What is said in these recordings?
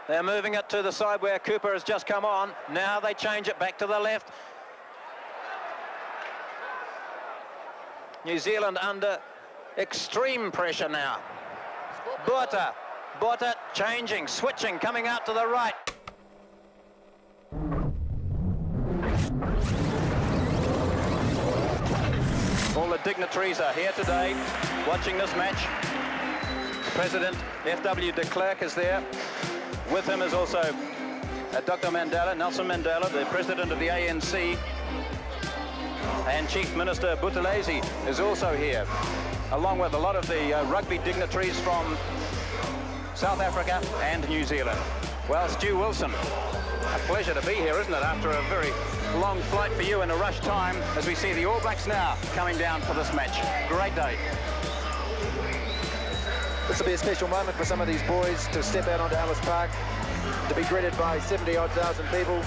They're moving it to the side where Cooper has just come on. Now they change it back to the left. New Zealand under extreme pressure now. Botha changing, switching, coming out to the right. All the dignitaries are here today watching this match. President F.W. de Klerk is there. With him is also Dr. Mandela, Nelson Mandela, the president of the ANC. And Chief Minister Buthelezi is also here, along with a lot of the rugby dignitaries from South Africa and New Zealand. Well, Stu Wilson, a pleasure to be here, isn't it, after a very long flight for you in a rush time, as we see the All Blacks now coming down for this match. Great day. This will be a special moment for some of these boys to step out onto Ellis Park, to be greeted by 70-odd thousand people.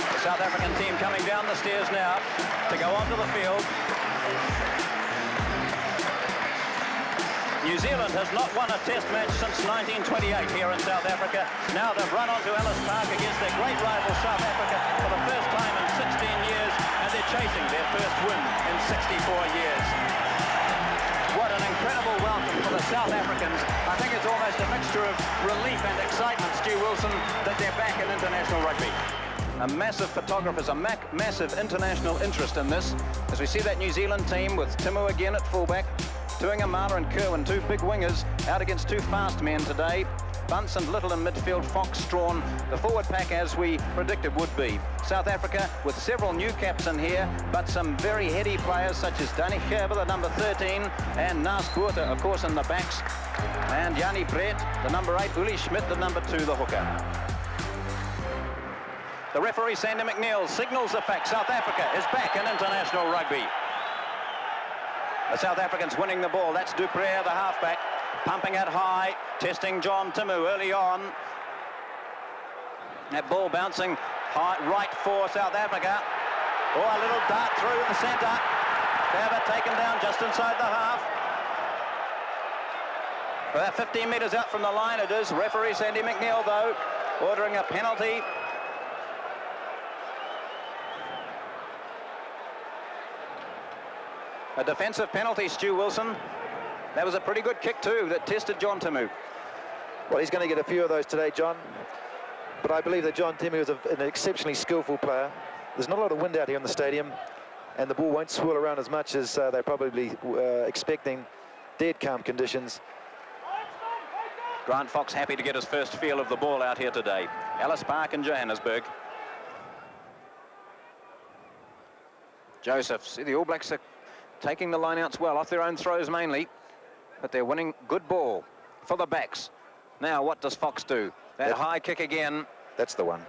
The South African team coming down the stairs now to go onto the field. New Zealand has not won a test match since 1928 here in South Africa. Now they've run onto Ellis Park against their great rival South Africa for the first time in 16 years, and they're chasing their first win in 64 years. What an incredible welcome for the South Africans. I think it's almost a mixture of relief and excitement, Stu Wilson, that they're back in international rugby. A massive photographers, a massive international interest in this, as we see that New Zealand team with Timu again at fullback, Tuingamala and Kerwin, two big wingers, out against two fast men today. Bunce and Little in midfield, Fox drawn. The forward pack, as we predicted, would be. South Africa with several new caps in here, but some very heady players such as Danny Gerber, the number 13, and Naas Botha, of course, in the backs. And Jannie Brett, the number 8, Uli Schmidt, the number 2, the hooker. The referee, Sandy McNeil, signals the fact South Africa is back in international rugby. The South Africans winning the ball. That's Dupré, the halfback, pumping it high, testing John Timu early on. That ball bouncing high, right for South Africa. Oh, a little dart through in the centre. Gerber taken down just inside the half. About 15 metres out from the line it is. Referee Sandy McNeil, though, ordering a penalty. A defensive penalty, Stu Wilson. That was a pretty good kick too that tested John Timu. Well, he's going to get a few of those today, John. But I believe that John Timu is an exceptionally skillful player. There's not a lot of wind out here in the stadium, and the ball won't swirl around as much as they're probably expecting. Dead calm conditions. Grant Fox happy to get his first feel of the ball out here today. Ellis Park in Johannesburg. Joseph, see the All Blacks are taking the lineouts well, off their own throws mainly, but they're winning good ball for the backs. Now, what does Fox do? That high kick again. That's the one.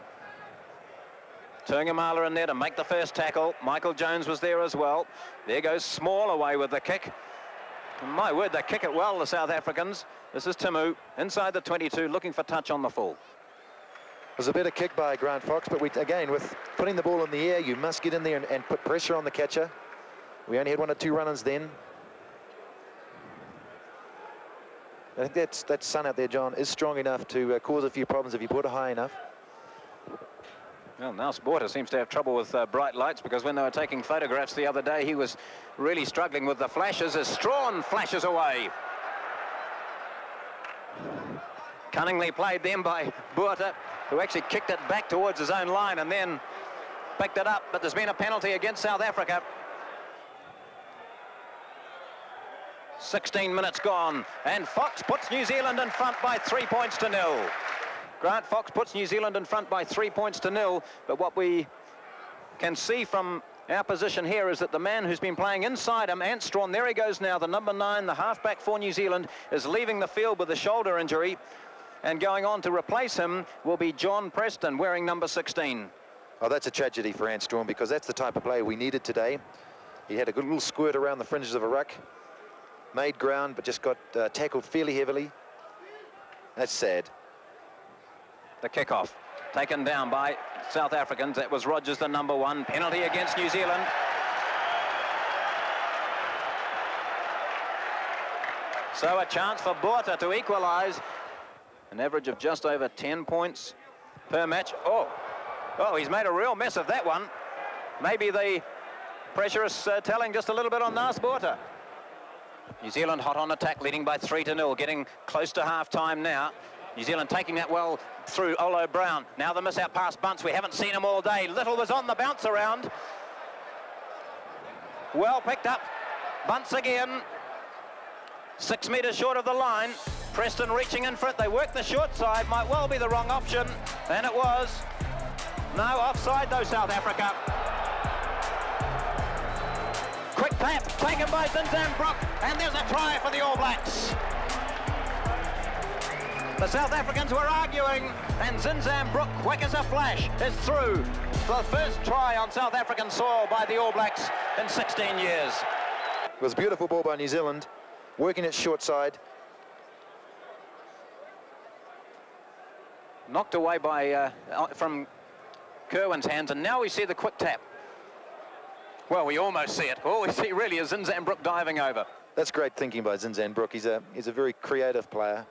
Tuingamala in there to make the first tackle. Michael Jones was there as well. There goes Small away with the kick. My word, they kick it well, the South Africans. This is Timu, inside the 22, looking for touch on the full. It was a better kick by Grant Fox, but again, with putting the ball in the air, you must get in there and put pressure on the catcher. We only had 1 or 2 run-ins then. I think that sun out there, John, is strong enough to cause a few problems if you put it high enough. Well, Naas Botha seems to have trouble with bright lights, because when they were taking photographs the other day, he was really struggling with the flashes as Strawn flashes away. Cunningly played then by Botha, who actually kicked it back towards his own line and then picked it up, but there's been a penalty against South Africa. 16 minutes gone, and Fox puts New Zealand in front by 3 points to 0. Grant Fox puts New Zealand in front by 3 points to 0, but what we can see from our position here is that the man who's been playing inside him, Ant Strawn, there he goes now, the number 9, the halfback for New Zealand, is leaving the field with a shoulder injury, and going on to replace him will be John Preston, wearing number 16. Oh, that's a tragedy for Ant Strawn, because that's the type of player we needed today. He had a good little squirt around the fringes of a ruck, made ground, but just got tackled fairly heavily. That's sad. The kickoff taken down by South Africans. That was Rogers, the number 1. Penalty against New Zealand. So a chance for Botha to equalise. An average of just over 10 points per match. Oh, he's made a real mess of that one. Maybe the pressure is telling just a little bit on Nas Botha. New Zealand hot on attack, leading by 3-0, getting close to half-time now. New Zealand taking that well through Olo Brown. Now the miss-out past Bunce. We haven't seen him all day. Little was on the bounce around. Well picked up. Bunce again. 6 metres short of the line. Preston reaching in for it. They work the short side. Might well be the wrong option. And it was. No, offside though, South Africa. Quick tap taken by Zinzambrook. And there's a try for the All Blacks. The South Africans were arguing, and Zinzambrook, quick as a flash, is through for the first try on South African soil by the All Blacks in 16 years. It was a beautiful ball by New Zealand, working its short side. Knocked away by from Kerwin's hands, and now we see the quick tap. Well, we almost see it. All we see really is Zinzambrook diving over. That's great thinking by Zinzambrook. He's a very creative player.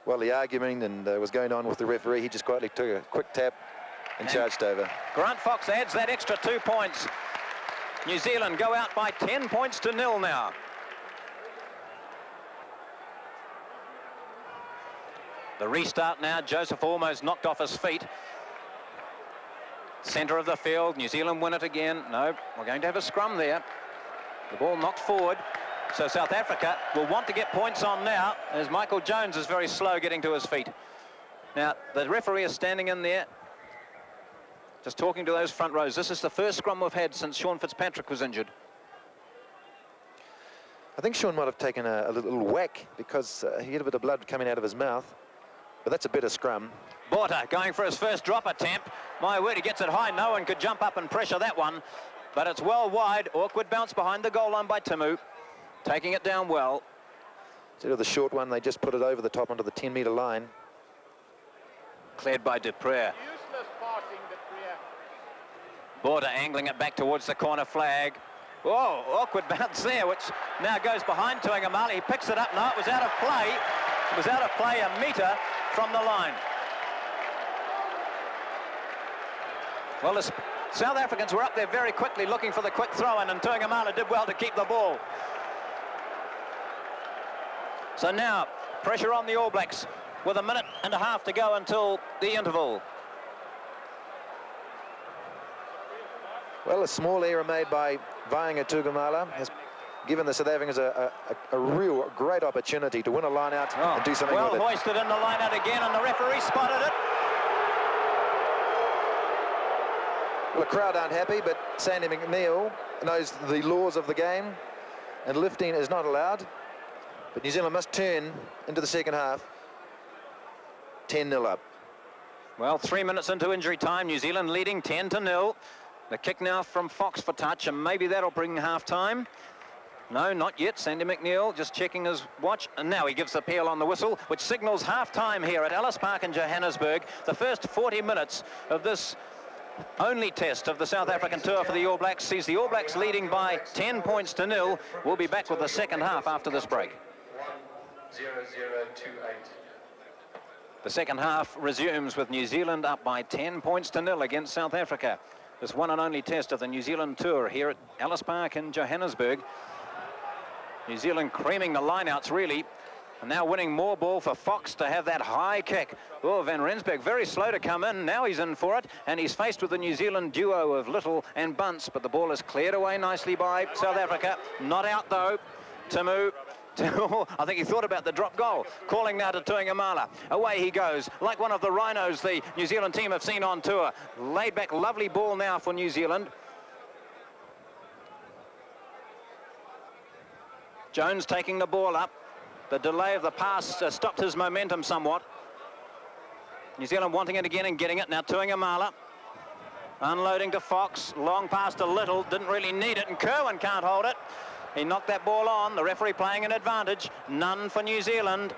While the argument was going on with the referee, he just quietly took a quick tap and charged over. Grant Fox adds that extra 2 points. New Zealand go out by 10 points to 0 now. The restart now. Joseph almost knocked off his feet. Centre of the field. New Zealand win it again. No, we're going to have a scrum there. The ball knocked forward. So South Africa will want to get points on now, as Michael Jones is very slow getting to his feet. Now, the referee is standing in there, just talking to those front rows. This is the first scrum we've had since Sean Fitzpatrick was injured. I think Sean might have taken a little whack because he had a bit of blood coming out of his mouth. But that's a better scrum. Botha going for his first drop attempt. My word, he gets it high. No one could jump up and pressure that one. But it's well wide. Awkward bounce behind the goal line by Timu. Taking it down well. Instead of the short one, they just put it over the top onto the 10-metre line. Cleared by Dupree. Useless passing, Dupree. Botha angling it back towards the corner flag. Whoa, awkward bounce there, which now goes behind Tuangamali. He picks it up. No, it was out of play. It was out of play a metre from the line. Well, the South Africans were up there very quickly looking for the quick throw-in, and Tuangamali did well to keep the ball. So now, pressure on the All Blacks with a minute and a half to go until the interval. Well, a small error made by Vainga Tuangamali has given the South Africans a real great opportunity to win a line-out and do something with it. Well hoisted in the line-out again, and the referee spotted it. Well, the crowd aren't happy, but Sandy McNeil knows the laws of the game, and lifting is not allowed. But New Zealand must turn into the second half 10-0 up. Well, 3 minutes into injury time, New Zealand leading 10-0. The kick now from Fox for touch, and maybe that'll bring half-time. No, not yet. Sandy McNeil just checking his watch, and now he gives the peal on the whistle, which signals half-time here at Ellis Park in Johannesburg. The first 40 minutes of this only test of the South African tour for the All Blacks sees the All Blacks leading by 10 points to 0. We'll be back with the second half after this break. 1-0-0-2-8. The second half resumes with New Zealand up by 10 points to 0 against South Africa. This one and only test of the New Zealand tour here at Ellis Park in Johannesburg. New Zealand creaming the lineouts really, and now winning more ball for Fox to have that high kick. Oh, Van Rensburg very slow to come in. Now he's in for it, and he's faced with the New Zealand duo of Little and Bunce, but the ball is cleared away nicely by South Africa. Not out though. Timu. I think he thought about the drop goal. Calling now to Tuangamala. Away he goes, like one of the rhinos the New Zealand team have seen on tour. Laid back, lovely ball now for New Zealand. Jones taking the ball up. The delay of the pass stopped his momentum somewhat. New Zealand wanting it again and getting it. Now Tuangamala. Unloading to Fox. Long pass to Little. Didn't really need it, and Kerwin can't hold it. He knocked that ball on. The referee playing an advantage. None for New Zealand.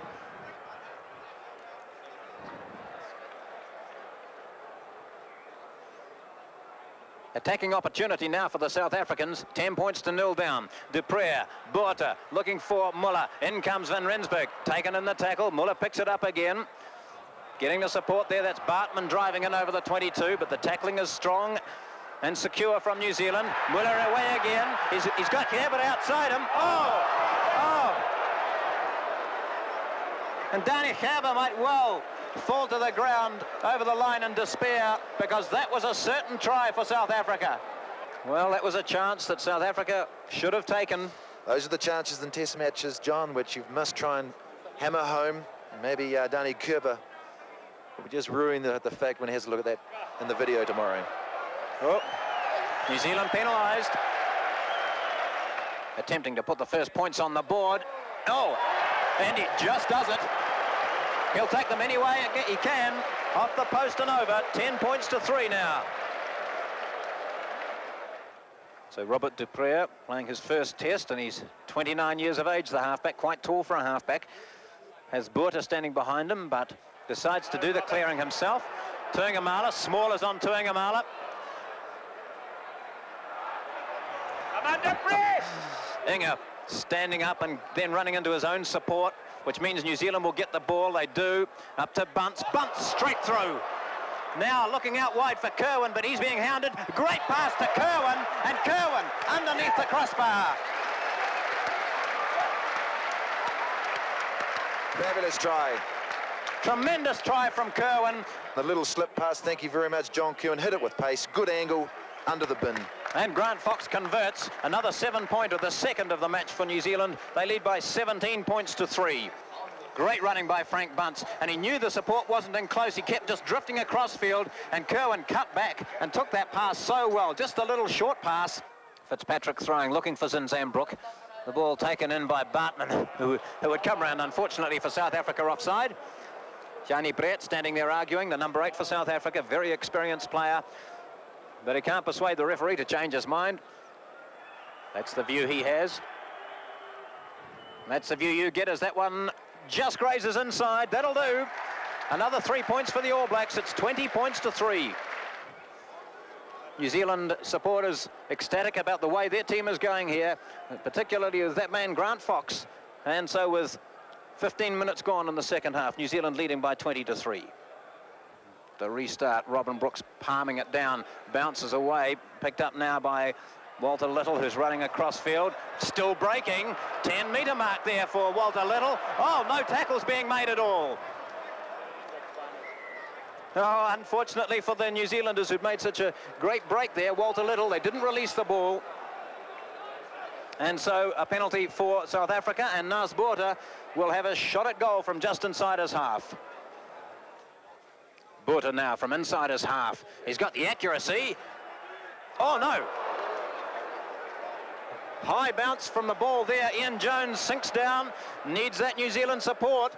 Attacking opportunity now for the South Africans. 10 points to 0 down. Du Preez, Botha looking for Muller. In comes Van Rensburg. Taken in the tackle. Muller picks it up again. Getting the support there. That's Bartman driving in over the 22, but the tackling is strong and secure from New Zealand. Muller away again. He's got Herbert outside him. Oh! And Danny Herbert might well fall to the ground over the line in despair, because that was a certain try for South Africa. Well, that was a chance that South Africa should have taken. Those are the chances in test matches, John, which you must try and hammer home. Maybe Danny Herbert will just ruin the fact when he has a look at that in the video tomorrow. Oh, New Zealand penalised. Attempting to put the first points on the board. Oh, and he just does it. He'll take them anyway he can. Off the post and over. 10 points to 3 now. So Robert du Preez playing his first test, and he's 29 years of age, the halfback, quite tall for a halfback. Has Botha standing behind him, but decides to do the clearing himself. Tuangamala, Small is on Tuangamala. Come under press! Inga standing up and then running into his own support, which means New Zealand will get the ball. They do. Up to Bunce. Bunce straight through. Now looking out wide for Kerwin, but he's being hounded. Great pass to Kerwin, and Kerwin underneath the crossbar. Fabulous try. Tremendous try from Kerwin. The little slip pass, thank you very much, John Kerwin. Hit it with pace. Good angle, under the bin. And Grant Fox converts. Another 7-pointer, the second of the match for New Zealand. They lead by 17 points to 3. Great running by Frank Bunce, and he knew the support wasn't in close. He kept just drifting across field, and Kerwin cut back and took that pass so well. Just a little short pass. Fitzpatrick throwing, looking for Zinzambrook. The ball taken in by Bartman, who had come round, unfortunately, for South Africa offside. Johnny Brett standing there arguing, the number 8 for South Africa, very experienced player. But he can't persuade the referee to change his mind. That's the view he has. That's the view you get, as that one just grazes inside. That'll do. Another 3 points for the All Blacks. It's 20 points to 3. New Zealand supporters ecstatic about the way their team is going here, particularly with that man Grant Fox. And so with 15 minutes gone in the second half, New Zealand leading by 20 to 3. The restart, Robin Brooks palming it down, bounces away, picked up now by Walter Little, who's running across field, still breaking. 10-metre mark there for Walter Little. Oh, no tackles being made at all. Oh, unfortunately for the New Zealanders who'd made such a great break there, Walter Little, they didn't release the ball. And so a penalty for South Africa, and Nas Botha will have a shot at goal from just inside his half. Botha now from inside his half. He's got the accuracy. Oh, no. High bounce from the ball there. Ian Jones sinks down, needs that New Zealand support.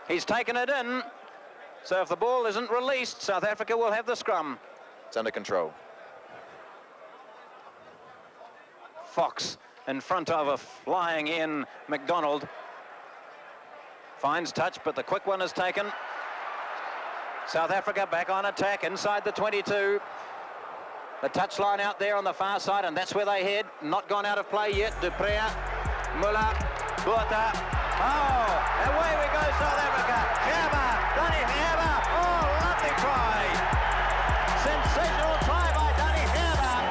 He's taken it in. So if the ball isn't released, South Africa will have the scrum. It's under control. Fox in front of a flying in McDonald. Finds touch, but the quick one is taken. South Africa back on attack inside the 22. The touchline out there on the far side, and that's where they head. Not gone out of play yet. Du Preez, Muller, Botha. Oh, away we go, South Africa. Herbert, Danny Herbert. Oh, lovely try. Sensational try by Danny Herbert.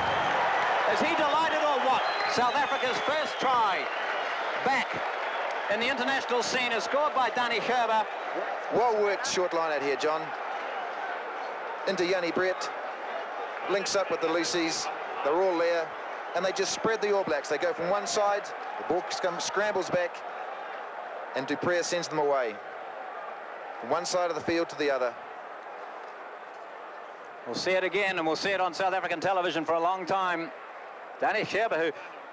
Is he delighted or what? South Africa's first try back in the international scene is scored by Danny Herbert. Well worked short line out here, John. Into Johnny Brett. Links up with the Lucies. They're all there. And they just spread the All Blacks. They go from one side, the ball scrambles back, and Du Preez sends them away. From one side of the field to the other. We'll see it again, and we'll see it on South African television for a long time. Danny Herbert, who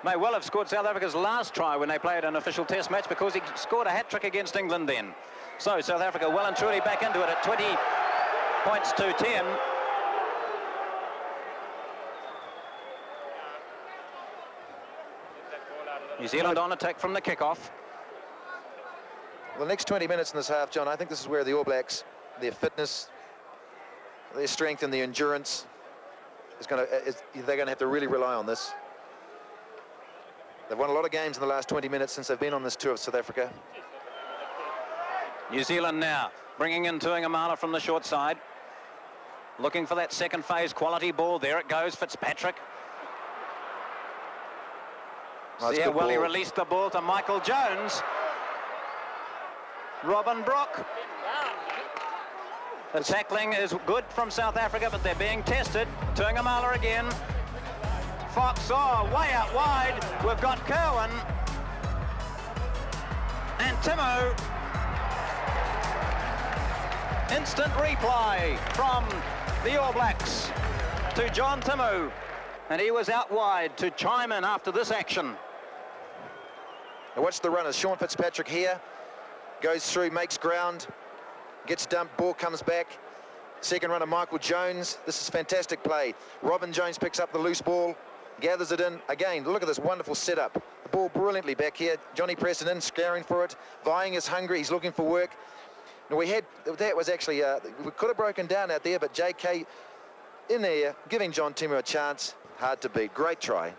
may well have scored South Africa's last try when they played an official test match, because he scored a hat-trick against England then. So South Africa well and truly back into it at 20 points to 10. New Zealand on attack from the kickoff. Well, the next 20 minutes in this half, John, I think this is where the All Blacks, their fitness, their strength and their endurance they're going to have to really rely on this. They've won a lot of games in the last 20 minutes since they've been on this tour of South Africa. New Zealand now bringing in Tuangamala from the short side. Looking for that second phase quality ball. There it goes, Fitzpatrick. See how well he released the ball to Michael Jones. Robin Brook. The tackling is good from South Africa, but they're being tested. Tuangamala again. Fox, way out wide. We've got Kerwin and Timo. Instant replay from the All Blacks to John Timo, and he was out wide to chime in after this action. Now watch the runners. Sean Fitzpatrick here, goes through, makes ground, gets dumped, ball comes back. Second runner, Michael Jones. This is fantastic play. Robin Jones picks up the loose ball, gathers it in. Again, look at this wonderful setup. The ball brilliantly back here. Johnny Preston in, scouring for it. Vying is hungry, he's looking for work. Now that was actually, we could have broken down out there, but JK in there, giving John Timo a chance. Hard to beat. Great try.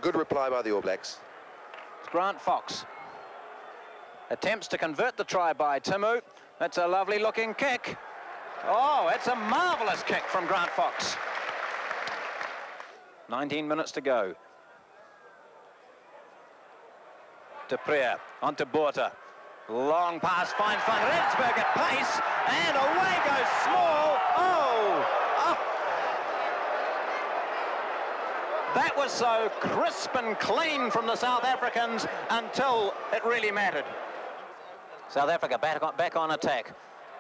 Good reply by the All Blacks. Grant Fox attempts to convert the try by Timo. That's a lovely looking kick. Oh, it's a marvellous kick from Grant Fox. 19 minutes to go. De Preer onto Botha. Long pass, finds Van Rensburg at pace, and away goes Small. Oh! That was so crisp and clean from the South Africans until it really mattered. South Africa back on attack.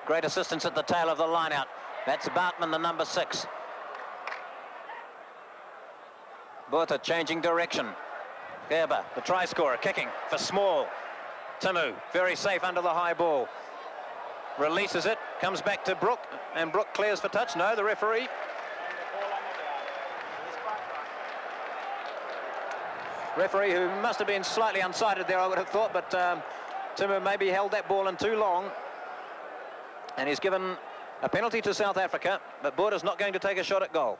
Great assistance at the tail of the line-out. That's Bartman, the number 6. Botha changing direction. Gerber, the try scorer, kicking for Small. Timo, very safe under the high ball. Releases it, comes back to Brook, and Brook clears for touch. No, the referee. Referee who must have been slightly unsighted there, I would have thought, but Timo maybe held that ball in too long. And he's given a penalty to South Africa, but Botha's not going to take a shot at goal.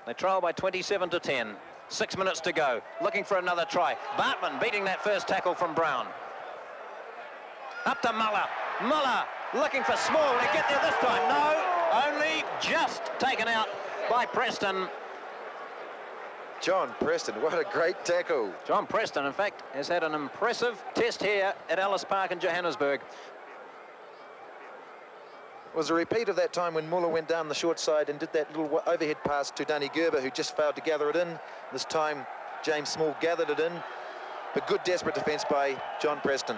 They trail by 27-10. 6 minutes to go, looking for another try. Bartman beating that first tackle from Brown. Up to Muller. Muller looking for Small. Will he get there this time? No, only just taken out by Preston. John Preston, what a great tackle. John Preston, in fact, has had an impressive test here at Ellis Park in Johannesburg. It was a repeat of that time when Muller went down the short side and did that little overhead pass to Danny Gerber, who just failed to gather it in. This time, James Small gathered it in. But good desperate defence by John Preston.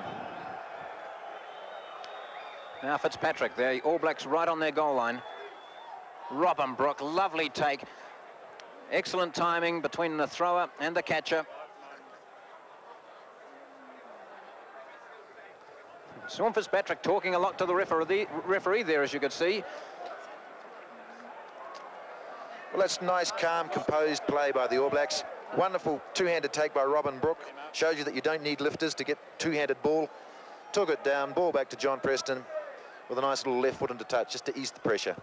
Now Fitzpatrick, the All Blacks right on their goal line. Robin Brook, lovely take. Excellent timing between the thrower and the catcher. Sean Fitzpatrick talking a lot to the referee there, as you could see. Well, that's nice, calm, composed play by the All Blacks. Wonderful two-handed take by Robin Brook. Shows you that you don't need lifters to get two-handed ball. Took it down, ball back to John Preston with a nice little left foot into touch just to ease the pressure.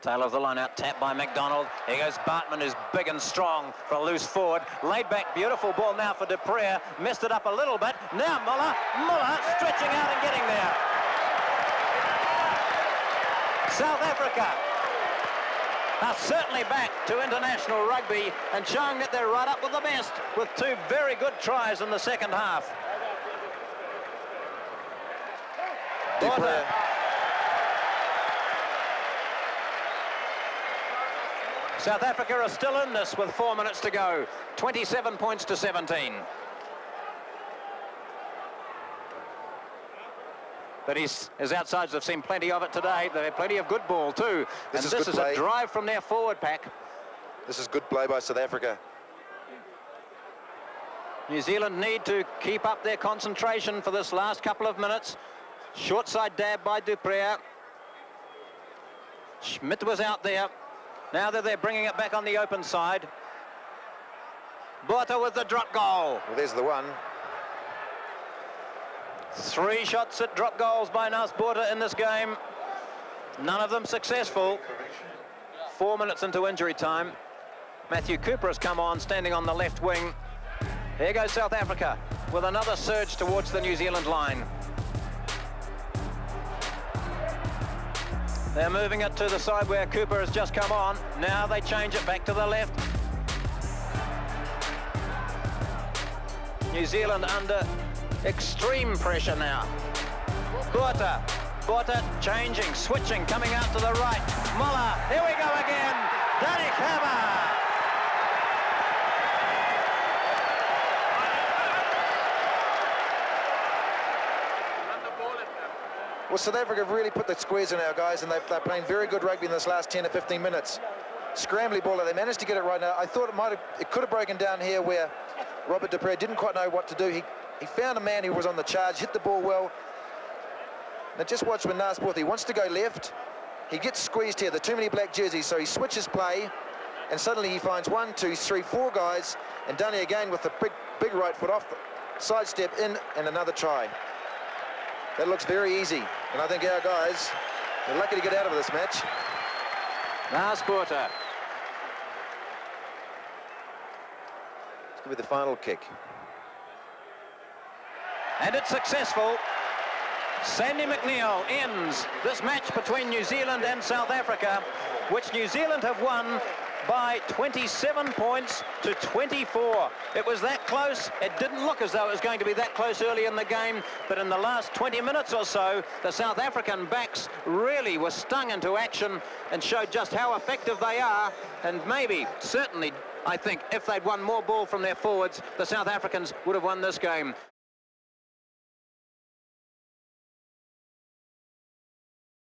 Tail of the line out, tap by McDonald. Here goes Bartman, who's big and strong for a loose forward. Laid back, beautiful ball now for De Preer. Messed it up a little bit. Now Muller stretching out and getting there. South Africa are certainly back to international rugby and showing that they're right up with the best, with 2 very good tries in the second half. Botha. South Africa are still in this with 4 minutes to go. 27 points to 17. But his outsides have seen plenty of it today. They've had plenty of good ball too. This is a drive from their forward pack. This is good play by South Africa. New Zealand need to keep up their concentration for this last couple of minutes. Short side dab by Du Preer. Schmidt was out there. Now that they're bringing it back on the open side. Botha with the drop goal. Well, there's the one. 3 shots at drop goals by Nelson Mandela in this game. None of them successful. 4 minutes into injury time. Matthew Cooper has come on, standing on the left wing. Here goes South Africa with another surge towards the New Zealand line. They're moving it to the side where Cooper has just come on. Now they change it back to the left. New Zealand under extreme pressure now. Botha changing, switching, coming out to the right. Muller, here we go again. Danny Hammer. Well, South Africa have really put the squares in our guys, and they're playing very good rugby in this last 10 to 15 minutes. Scrambly ball, they managed to get it right now. I thought it could have broken down here where Robert Dupre didn't quite know what to do. He found a man who was on the charge, hit the ball well. Now just watch when Nasport, he wants to go left. He gets squeezed here, the too many black jerseys, so he switches play, and suddenly he finds 1, 2, 3, 4 guys, and Dunny again with the big right foot off, sidestep in, and another try. That looks very easy, and I think our guys are lucky to get out of this match. Nasport. It's going to be the final kick. And it's successful. Sandy McNeil ends this match between New Zealand and South Africa, which New Zealand have won by 27 points to 24. It was that close. It didn't look as though it was going to be that close early in the game, but in the last 20 minutes or so, the South African backs really were stung into action and showed just how effective they are, and maybe, certainly, I think, if they'd won more ball from their forwards, the South Africans would have won this game.